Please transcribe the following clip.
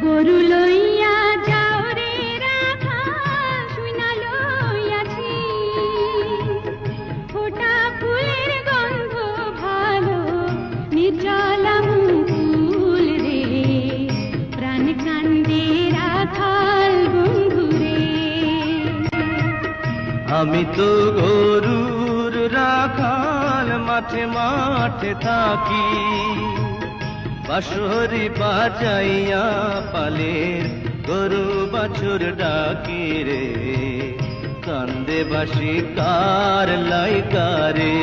গরু লইয়া যাও রে রাখাল, শুইনা লইয়াছি ফোটা ফুলের গন্ধ ভালো, নির্জলা মুকুল রে, প্রাণ কান্দে রাখাল বন্ধু রে। আমি তো গরুর রাখাল, মাঠে মাঠে থাকি, বাঁশরি বাজাইয়া পালের গরু বাছুর ডাকি রে, কান্দে বাসি কার লাইকা রে।